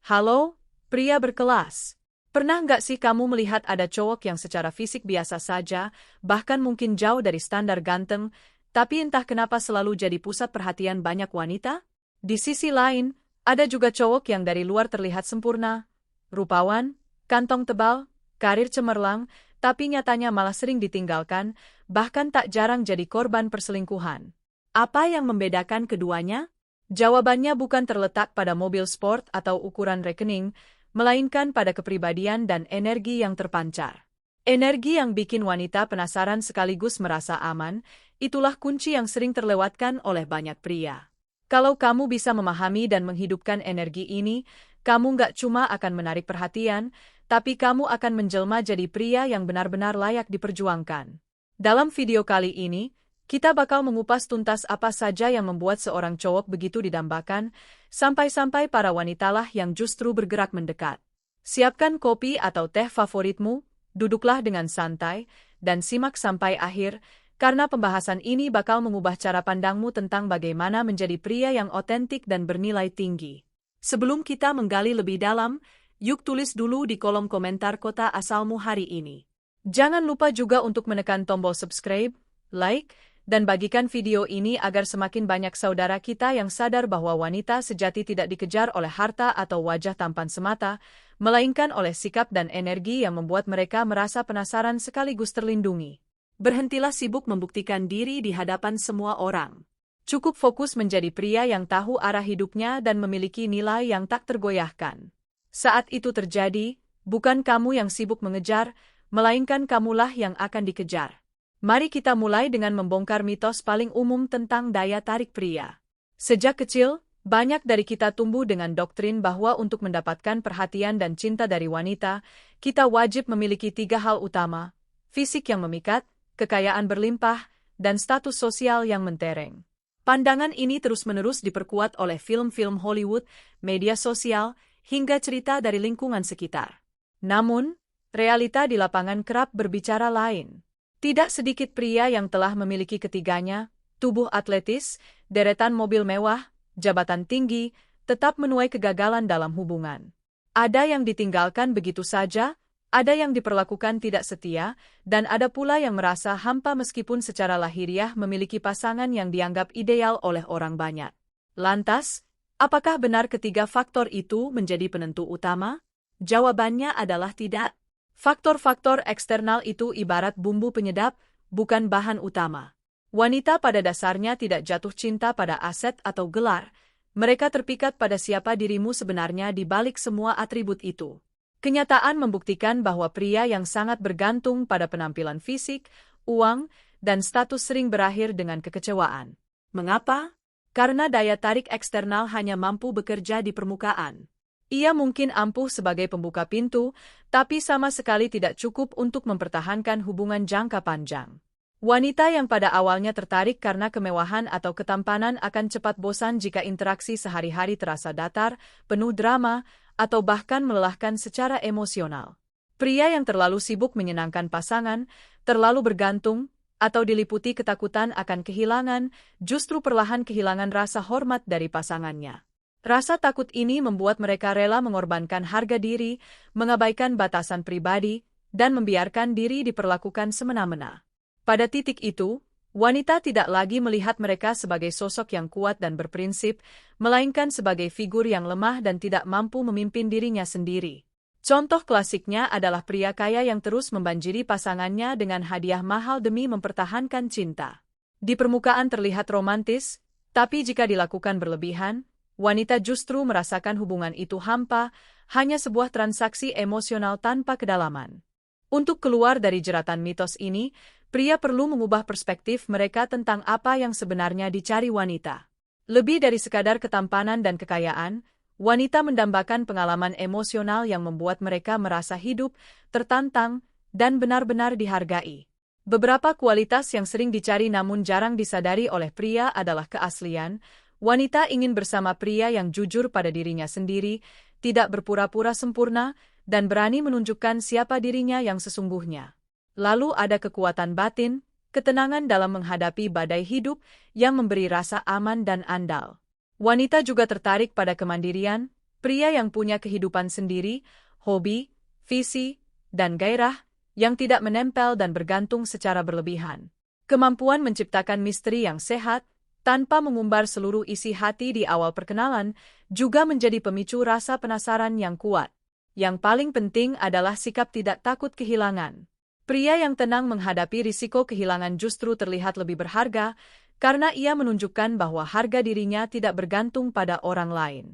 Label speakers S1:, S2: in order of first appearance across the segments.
S1: Halo, pria berkelas. Pernah nggak sih kamu melihat ada cowok yang secara fisik biasa saja, bahkan mungkin jauh dari standar ganteng, tapi entah kenapa selalu jadi pusat perhatian banyak wanita? Di sisi lain, ada juga cowok yang dari luar terlihat sempurna, rupawan, kantong tebal, karir cemerlang, tapi nyatanya malah sering ditinggalkan, bahkan tak jarang jadi korban perselingkuhan. Apa yang membedakan keduanya? Jawabannya bukan terletak pada mobil sport atau ukuran rekening, melainkan pada kepribadian dan energi yang terpancar. Energi yang bikin wanita penasaran sekaligus merasa aman, itulah kunci yang sering terlewatkan oleh banyak pria. Kalau kamu bisa memahami dan menghidupkan energi ini, kamu nggak cuma akan menarik perhatian, tapi kamu akan menjelma jadi pria yang benar-benar layak diperjuangkan. Dalam video kali ini, kita bakal mengupas tuntas apa saja yang membuat seorang cowok begitu didambakan, sampai-sampai para wanitalah yang justru bergerak mendekat. Siapkan kopi atau teh favoritmu, duduklah dengan santai, dan simak sampai akhir, karena pembahasan ini bakal mengubah cara pandangmu tentang bagaimana menjadi pria yang otentik dan bernilai tinggi. Sebelum kita menggali lebih dalam, yuk tulis dulu di kolom komentar kota asalmu hari ini. Jangan lupa juga untuk menekan tombol subscribe, like, dan bagikan video ini agar semakin banyak saudara kita yang sadar bahwa wanita sejati tidak dikejar oleh harta atau wajah tampan semata, melainkan oleh sikap dan energi yang membuat mereka merasa penasaran sekaligus terlindungi. Berhentilah sibuk membuktikan diri di hadapan semua orang. Cukup fokus menjadi pria yang tahu arah hidupnya dan memiliki nilai yang tak tergoyahkan. Saat itu terjadi, bukan kamu yang sibuk mengejar, melainkan kamulah yang akan dikejar. Mari kita mulai dengan membongkar mitos paling umum tentang daya tarik pria. Sejak kecil, banyak dari kita tumbuh dengan doktrin bahwa untuk mendapatkan perhatian dan cinta dari wanita, kita wajib memiliki 3 hal utama: fisik yang memikat, kekayaan berlimpah, dan status sosial yang mentereng. Pandangan ini terus-menerus diperkuat oleh film-film Hollywood, media sosial, hingga cerita dari lingkungan sekitar. Namun, realita di lapangan kerap berbicara lain. Tidak sedikit pria yang telah memiliki ketiganya, tubuh atletis, deretan mobil mewah, jabatan tinggi, tetap menuai kegagalan dalam hubungan. Ada yang ditinggalkan begitu saja, ada yang diperlakukan tidak setia, dan ada pula yang merasa hampa meskipun secara lahiriah memiliki pasangan yang dianggap ideal oleh orang banyak. Lantas, apakah benar ketiga faktor itu menjadi penentu utama? Jawabannya adalah tidak. Faktor-faktor eksternal itu ibarat bumbu penyedap, bukan bahan utama. Wanita pada dasarnya tidak jatuh cinta pada aset atau gelar, mereka terpikat pada siapa dirimu sebenarnya di balik semua atribut itu. Kenyataan membuktikan bahwa pria yang sangat bergantung pada penampilan fisik, uang, dan status sering berakhir dengan kekecewaan. Mengapa? Karena daya tarik eksternal hanya mampu bekerja di permukaan. Ia mungkin ampuh sebagai pembuka pintu, tapi sama sekali tidak cukup untuk mempertahankan hubungan jangka panjang. Wanita yang pada awalnya tertarik karena kemewahan atau ketampanan akan cepat bosan jika interaksi sehari-hari terasa datar, penuh drama, atau bahkan melelahkan secara emosional. Pria yang terlalu sibuk menyenangkan pasangan, terlalu bergantung, atau diliputi ketakutan akan kehilangan, justru perlahan kehilangan rasa hormat dari pasangannya. Rasa takut ini membuat mereka rela mengorbankan harga diri, mengabaikan batasan pribadi, dan membiarkan diri diperlakukan semena-mena. Pada titik itu, wanita tidak lagi melihat mereka sebagai sosok yang kuat dan berprinsip, melainkan sebagai figur yang lemah dan tidak mampu memimpin dirinya sendiri. Contoh klasiknya adalah pria kaya yang terus membanjiri pasangannya dengan hadiah mahal demi mempertahankan cinta. Di permukaan terlihat romantis, tapi jika dilakukan berlebihan, wanita justru merasakan hubungan itu hampa, hanya sebuah transaksi emosional tanpa kedalaman. Untuk keluar dari jeratan mitos ini, pria perlu mengubah perspektif mereka tentang apa yang sebenarnya dicari wanita. Lebih dari sekadar ketampanan dan kekayaan, wanita mendambakan pengalaman emosional yang membuat mereka merasa hidup, tertantang, dan benar-benar dihargai. Beberapa kualitas yang sering dicari namun jarang disadari oleh pria adalah keaslian. Wanita ingin bersama pria yang jujur pada dirinya sendiri, tidak berpura-pura sempurna, dan berani menunjukkan siapa dirinya yang sesungguhnya. Lalu ada kekuatan batin, ketenangan dalam menghadapi badai hidup yang memberi rasa aman dan andal. Wanita juga tertarik pada kemandirian, Pria yang punya kehidupan sendiri, hobi, visi, dan gairah, yang tidak menempel dan bergantung secara berlebihan. Kemampuan menciptakan misteri yang sehat, tanpa mengumbar seluruh isi hati di awal perkenalan, juga menjadi pemicu rasa penasaran yang kuat. Yang paling penting adalah sikap tidak takut kehilangan. Pria yang tenang menghadapi risiko kehilangan justru terlihat lebih berharga, karena ia menunjukkan bahwa harga dirinya tidak bergantung pada orang lain.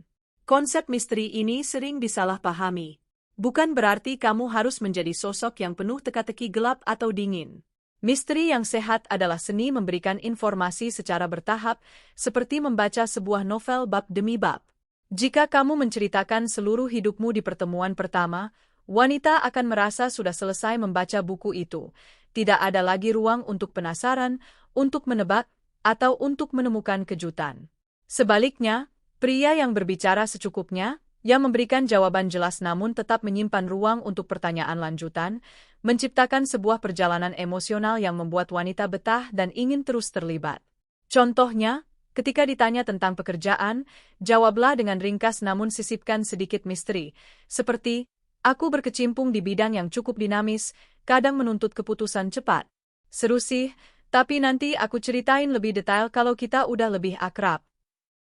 S1: Konsep misteri ini sering disalahpahami. Bukan berarti kamu harus menjadi sosok yang penuh teka-teki gelap atau dingin. Misteri yang sehat adalah seni memberikan informasi secara bertahap, seperti membaca sebuah novel bab demi bab. Jika kamu menceritakan seluruh hidupmu di pertemuan pertama, wanita akan merasa sudah selesai membaca buku itu. Tidak ada lagi ruang untuk penasaran, untuk menebak, atau untuk menemukan kejutan. Sebaliknya, pria yang berbicara secukupnya, yang memberikan jawaban jelas namun tetap menyimpan ruang untuk pertanyaan lanjutan, menciptakan sebuah perjalanan emosional yang membuat wanita betah dan ingin terus terlibat. Contohnya, ketika ditanya tentang pekerjaan, jawablah dengan ringkas namun sisipkan sedikit misteri, seperti, "Aku berkecimpung di bidang yang cukup dinamis, kadang menuntut keputusan cepat. Seru sih, tapi nanti aku ceritain lebih detail kalau kita udah lebih akrab."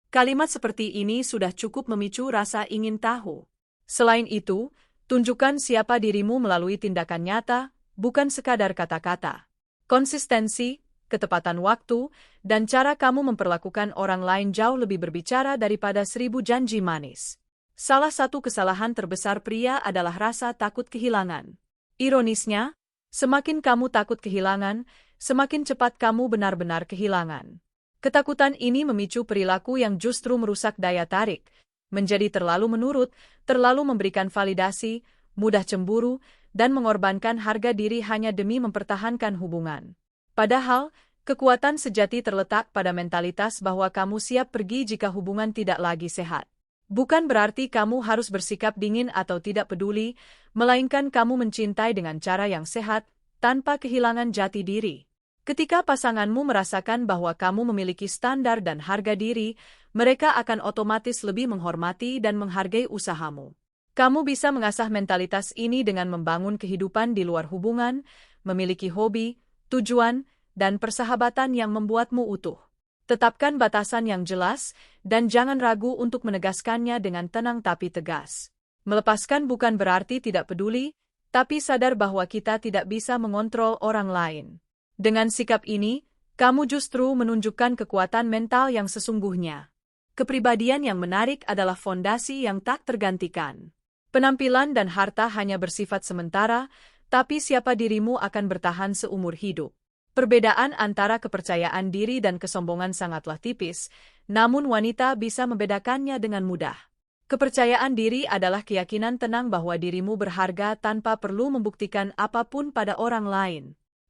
S1: Kalimat seperti ini sudah cukup memicu rasa ingin tahu. Selain itu, tunjukkan siapa dirimu melalui tindakan nyata, bukan sekadar kata-kata. Konsistensi, ketepatan waktu, dan cara kamu memperlakukan orang lain jauh lebih berbicara daripada 1000 janji manis. Salah satu kesalahan terbesar pria adalah rasa takut kehilangan. Ironisnya, semakin kamu takut kehilangan, semakin cepat kamu benar-benar kehilangan. Ketakutan ini memicu perilaku yang justru merusak daya tarik, menjadi terlalu menurut, terlalu memberikan validasi, mudah cemburu, dan mengorbankan harga diri hanya demi mempertahankan hubungan. Padahal, kekuatan sejati terletak pada mentalitas bahwa kamu siap pergi jika hubungan tidak lagi sehat. Bukan berarti kamu harus bersikap dingin atau tidak peduli, melainkan kamu mencintai dengan cara yang sehat, tanpa kehilangan jati diri. Ketika pasanganmu merasakan bahwa kamu memiliki standar dan harga diri, mereka akan otomatis lebih menghormati dan menghargai usahamu. Kamu bisa mengasah mentalitas ini dengan membangun kehidupan di luar hubungan, memiliki hobi, tujuan, dan persahabatan yang membuatmu utuh. Tetapkan batasan yang jelas, dan jangan ragu untuk menegaskannya dengan tenang tapi tegas. Melepaskan bukan berarti tidak peduli, tapi sadar bahwa kita tidak bisa mengontrol orang lain. Dengan sikap ini, kamu justru menunjukkan kekuatan mental yang sesungguhnya. Kepribadian yang menarik adalah fondasi yang tak tergantikan. Penampilan dan harta hanya bersifat sementara, tapi siapa dirimu akan bertahan seumur hidup. Perbedaan antara kepercayaan diri dan kesombongan sangatlah tipis, namun wanita bisa membedakannya dengan mudah. Kepercayaan diri adalah keyakinan tenang bahwa dirimu berharga tanpa perlu membuktikan apapun pada orang lain.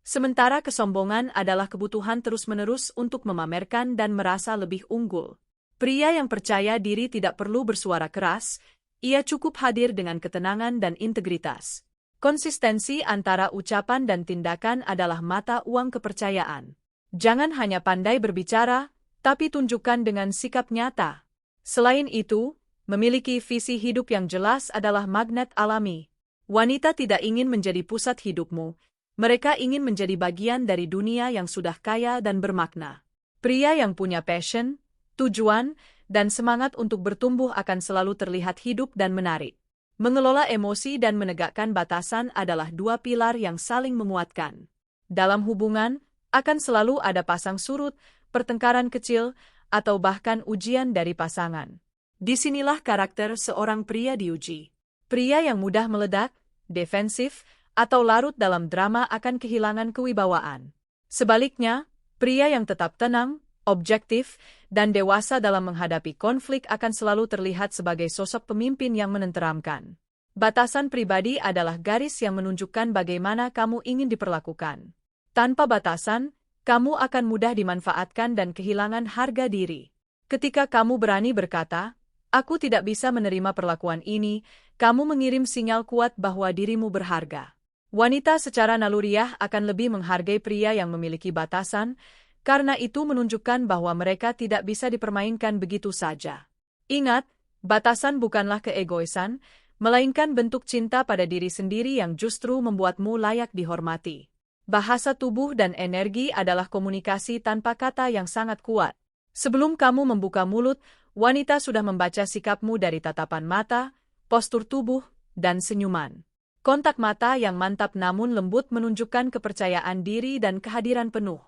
S1: Sementara kesombongan adalah kebutuhan terus-menerus untuk memamerkan dan merasa lebih unggul. Pria yang percaya diri tidak perlu bersuara keras, ia cukup hadir dengan ketenangan dan integritas. Konsistensi antara ucapan dan tindakan adalah mata uang kepercayaan. Jangan hanya pandai berbicara, tapi tunjukkan dengan sikap nyata. Selain itu, memiliki visi hidup yang jelas adalah magnet alami. Wanita tidak ingin menjadi pusat hidupmu. Mereka ingin menjadi bagian dari dunia yang sudah kaya dan bermakna. Pria yang punya passion, tujuan, dan semangat untuk bertumbuh akan selalu terlihat hidup dan menarik. Mengelola emosi dan menegakkan batasan adalah dua pilar yang saling menguatkan. Dalam hubungan, akan selalu ada pasang surut, pertengkaran kecil, atau bahkan ujian dari pasangan. Disinilah karakter seorang pria diuji. Pria yang mudah meledak, defensif, atau larut dalam drama akan kehilangan kewibawaan. Sebaliknya, pria yang tetap tenang, objektif, dan dewasa dalam menghadapi konflik akan selalu terlihat sebagai sosok pemimpin yang menenteramkan. Batasan pribadi adalah garis yang menunjukkan bagaimana kamu ingin diperlakukan. Tanpa batasan, kamu akan mudah dimanfaatkan dan kehilangan harga diri. Ketika kamu berani berkata, "Aku tidak bisa menerima perlakuan ini," kamu mengirim sinyal kuat bahwa dirimu berharga. Wanita secara naluriah akan lebih menghargai pria yang memiliki batasan, karena itu menunjukkan bahwa mereka tidak bisa dipermainkan begitu saja. Ingat, Batasan bukanlah keegoisan, melainkan bentuk cinta pada diri sendiri yang justru membuatmu layak dihormati. Bahasa tubuh dan energi adalah komunikasi tanpa kata yang sangat kuat. Sebelum kamu membuka mulut, wanita sudah membaca sikapmu dari tatapan mata, postur tubuh, dan senyuman. Kontak mata yang mantap namun lembut menunjukkan kepercayaan diri dan kehadiran penuh.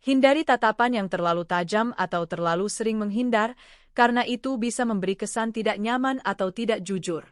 S1: Hindari tatapan yang terlalu tajam atau terlalu sering menghindar, karena itu bisa memberi kesan tidak nyaman atau tidak jujur.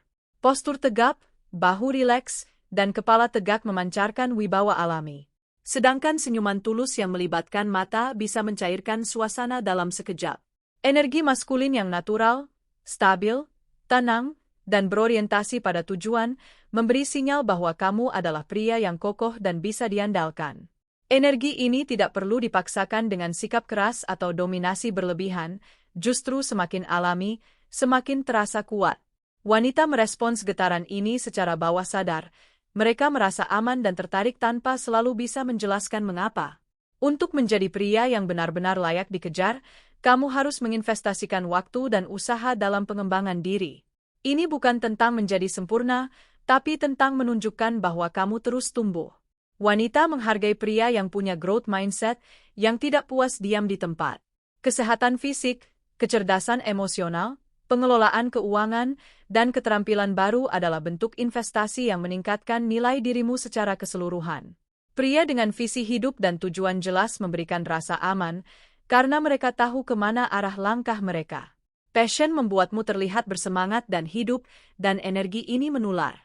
S1: Postur tegap, bahu rileks, dan kepala tegak memancarkan wibawa alami. Sedangkan senyuman tulus yang melibatkan mata bisa mencairkan suasana dalam sekejap. Energi maskulin yang natural, stabil, tenang, dan berorientasi pada tujuan, memberi sinyal bahwa kamu adalah pria yang kokoh dan bisa diandalkan. Energi ini tidak perlu dipaksakan dengan sikap keras atau dominasi berlebihan, justru semakin alami, semakin terasa kuat. Wanita merespons getaran ini secara bawah sadar. Mereka merasa aman dan tertarik tanpa selalu bisa menjelaskan mengapa. Untuk menjadi pria yang benar-benar layak dikejar, kamu harus menginvestasikan waktu dan usaha dalam pengembangan diri. Ini bukan tentang menjadi sempurna, tapi tentang menunjukkan bahwa kamu terus tumbuh. Wanita menghargai pria yang punya growth mindset, yang tidak puas diam di tempat. Kesehatan fisik, kecerdasan emosional, pengelolaan keuangan, dan keterampilan baru adalah bentuk investasi yang meningkatkan nilai dirimu secara keseluruhan. Pria dengan visi hidup dan tujuan jelas memberikan rasa aman, karena mereka tahu kemana arah langkah mereka. Passion membuatmu terlihat bersemangat dan hidup, dan energi ini menular.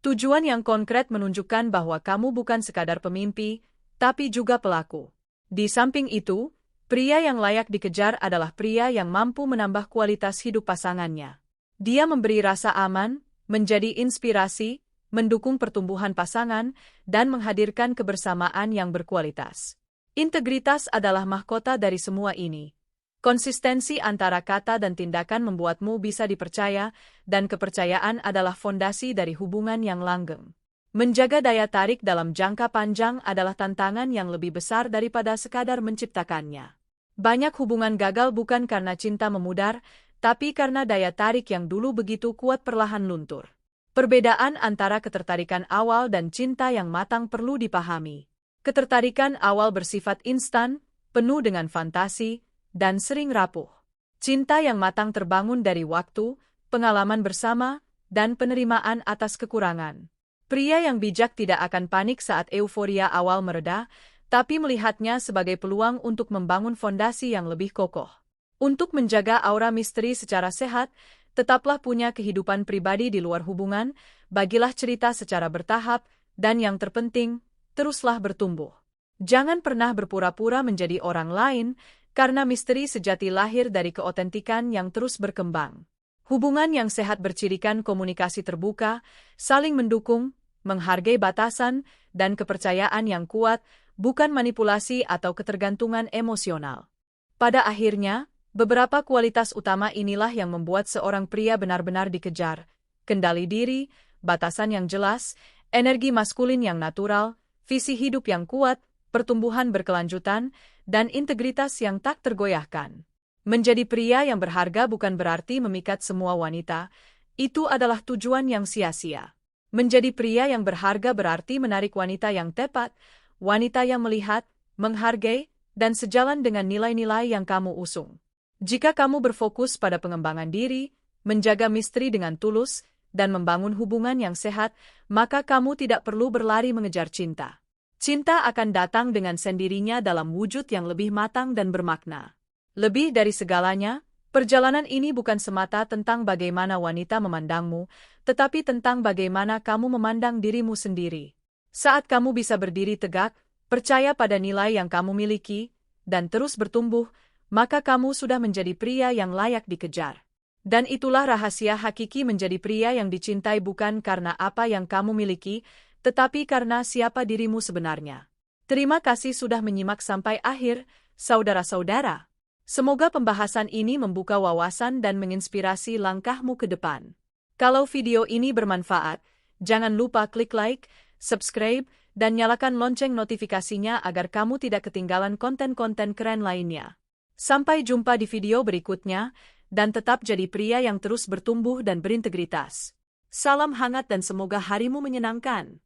S1: Tujuan yang konkret menunjukkan bahwa kamu bukan sekadar pemimpi, tapi juga pelaku. Di samping itu, pria yang layak dikejar adalah pria yang mampu menambah kualitas hidup pasangannya. Dia memberi rasa aman, menjadi inspirasi, mendukung pertumbuhan pasangan, dan menghadirkan kebersamaan yang berkualitas. Integritas adalah mahkota dari semua ini. Konsistensi antara kata dan tindakan membuatmu bisa dipercaya, dan kepercayaan adalah fondasi dari hubungan yang langgeng. Menjaga daya tarik dalam jangka panjang adalah tantangan yang lebih besar daripada sekadar menciptakannya. Banyak hubungan gagal bukan karena cinta memudar, tapi karena daya tarik yang dulu begitu kuat perlahan luntur. Perbedaan antara ketertarikan awal dan cinta yang matang perlu dipahami. Ketertarikan awal bersifat instan, penuh dengan fantasi, dan sering rapuh. Cinta yang matang terbangun dari waktu, pengalaman bersama, dan penerimaan atas kekurangan. Pria yang bijak tidak akan panik saat euforia awal mereda, tapi melihatnya sebagai peluang untuk membangun fondasi yang lebih kokoh. Untuk menjaga aura misteri secara sehat, tetaplah punya kehidupan pribadi di luar hubungan, bagilah cerita secara bertahap, dan yang terpenting, teruslah bertumbuh. Jangan pernah berpura-pura menjadi orang lain, karena misteri sejati lahir dari keotentikan yang terus berkembang. Hubungan yang sehat bercirikan komunikasi terbuka, saling mendukung, menghargai batasan, dan kepercayaan yang kuat, bukan manipulasi atau ketergantungan emosional. Pada akhirnya, beberapa kualitas utama inilah yang membuat seorang pria benar-benar dikejar: kendali diri, batasan yang jelas, energi maskulin yang natural, visi hidup yang kuat, pertumbuhan berkelanjutan, dan integritas yang tak tergoyahkan. Menjadi pria yang berharga bukan berarti memikat semua wanita, itu adalah tujuan yang sia-sia. Menjadi pria yang berharga berarti menarik wanita yang tepat, wanita yang melihat, menghargai, dan sejalan dengan nilai-nilai yang kamu usung. Jika kamu berfokus pada pengembangan diri, menjaga misteri dengan tulus, dan membangun hubungan yang sehat, maka kamu tidak perlu berlari mengejar cinta. Cinta akan datang dengan sendirinya dalam wujud yang lebih matang dan bermakna. Lebih dari segalanya, perjalanan ini bukan semata tentang bagaimana wanita memandangmu, tetapi tentang bagaimana kamu memandang dirimu sendiri. Saat kamu bisa berdiri tegak, percaya pada nilai yang kamu miliki, dan terus bertumbuh, maka kamu sudah menjadi pria yang layak dikejar. Dan itulah rahasia hakiki menjadi pria yang dicintai, bukan karena apa yang kamu miliki, tetapi karena siapa dirimu sebenarnya. Terima kasih sudah menyimak sampai akhir, saudara-saudara. Semoga pembahasan ini membuka wawasan dan menginspirasi langkahmu ke depan. Kalau video ini bermanfaat, jangan lupa klik like, subscribe, dan nyalakan lonceng notifikasinya agar kamu tidak ketinggalan konten-konten keren lainnya. Sampai jumpa di video berikutnya, dan tetap jadi pria yang terus bertumbuh dan berintegritas. Salam hangat dan semoga harimu menyenangkan.